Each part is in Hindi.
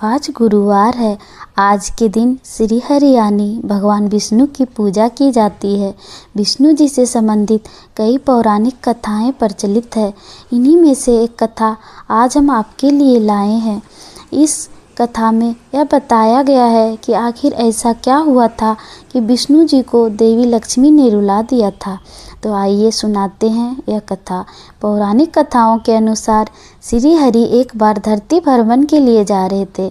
आज गुरुवार है। आज के दिन श्री हरि यानी भगवान विष्णु की पूजा की जाती है। विष्णु जी से संबंधित कई पौराणिक कथाएं प्रचलित है। इन्हीं में से एक कथा आज हम आपके लिए लाए हैं। इस कथा में यह बताया गया है कि आखिर ऐसा क्या हुआ था कि विष्णु जी को देवी लक्ष्मी ने रुला दिया था। तो आइए सुनाते हैं यह कथा। पौराणिक कथाओं के अनुसार श्री हरि एक बार धरती भ्रमण के लिए जा रहे थे।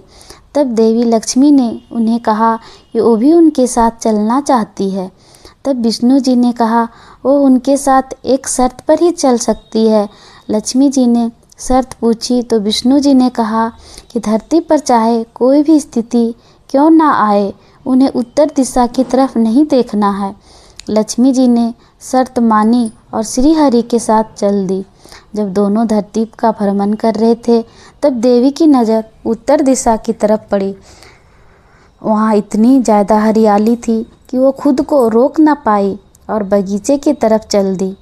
तब देवी लक्ष्मी ने उन्हें कहा कि वो भी उनके साथ चलना चाहती है। तब विष्णु जी ने कहा वो उनके साथ एक शर्त पर ही चल सकती है। लक्ष्मी जी ने शर्त पूछी तो विष्णु जी ने कहा कि धरती पर चाहे कोई भी स्थिति क्यों ना आए, उन्हें उत्तर दिशा की तरफ नहीं देखना है। लक्ष्मी जी ने शर्त मानी और श्री हरि के साथ चल दी। जब दोनों धरती का भ्रमण कर रहे थे तब देवी की नज़र उत्तर दिशा की तरफ पड़ी। वहाँ इतनी ज़्यादा हरियाली थी कि वो खुद को रोक ना पाई और बगीचे की तरफ चल दी।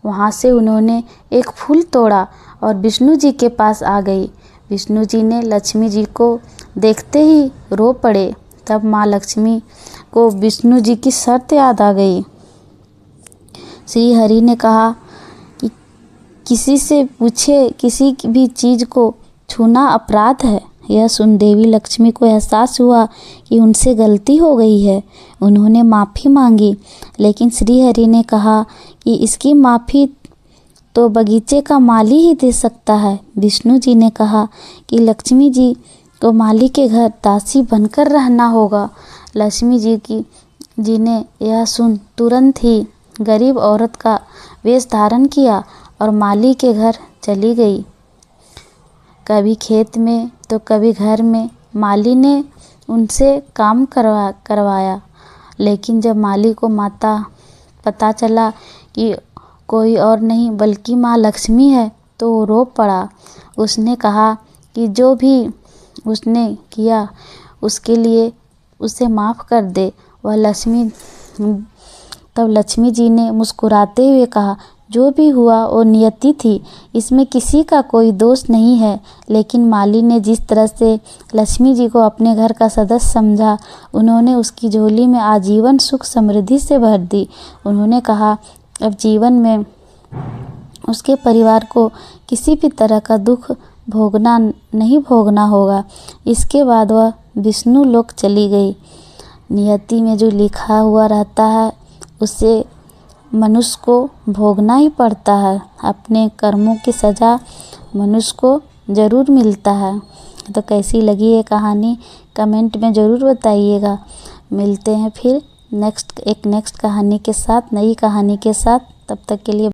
वहाँ से उन्होंने एक फूल तोड़ा और विष्णु जी के पास आ गई। विष्णु जी ने लक्ष्मी जी को देखते ही रो पड़े। तब माँ लक्ष्मी को विष्णु जी की शर्त याद आ गई। श्री हरि ने कहा कि किसी से पूछे किसी भी चीज़ को छूना अपराध है। यह सुन देवी लक्ष्मी को एहसास हुआ कि उनसे गलती हो गई है। उन्होंने माफ़ी मांगी, लेकिन श्री हरि ने कहा कि इसकी माफ़ी तो बगीचे का माली ही दे सकता है। विष्णु जी ने कहा कि लक्ष्मी जी को माली के घर दासी बनकर रहना होगा। लक्ष्मी जी ने यह सुन तुरंत ही गरीब औरत का वेश धारण किया और माली के घर चली गई। कभी खेत में तो कभी घर में माली ने उनसे काम करवाया। लेकिन जब माली को पता चला कि कोई और नहीं बल्कि माँ लक्ष्मी है तो वो रो पड़ा। उसने कहा कि जो भी उसने किया उसके लिए उसे माफ़ कर दे। तब लक्ष्मी जी ने मुस्कुराते हुए कहा, जो भी हुआ वो नियति थी, इसमें किसी का कोई दोष नहीं है। लेकिन माली ने जिस तरह से लक्ष्मी जी को अपने घर का सदस्य समझा, उन्होंने उसकी झोली में आजीवन सुख समृद्धि से भर दी। उन्होंने कहा अब जीवन में उसके परिवार को किसी भी तरह का दुख नहीं भोगना होगा। इसके बाद वह विष्णु लोक चली गई। नियति में जो लिखा हुआ रहता है उसे मनुष्य को भोगना ही पड़ता है। अपने कर्मों की सज़ा मनुष्य को ज़रूर मिलता है। तो कैसी लगी ये कहानी कमेंट में ज़रूर बताइएगा। मिलते हैं फिर नेक्स्ट कहानी के साथ, नई कहानी के साथ। तब तक के लिए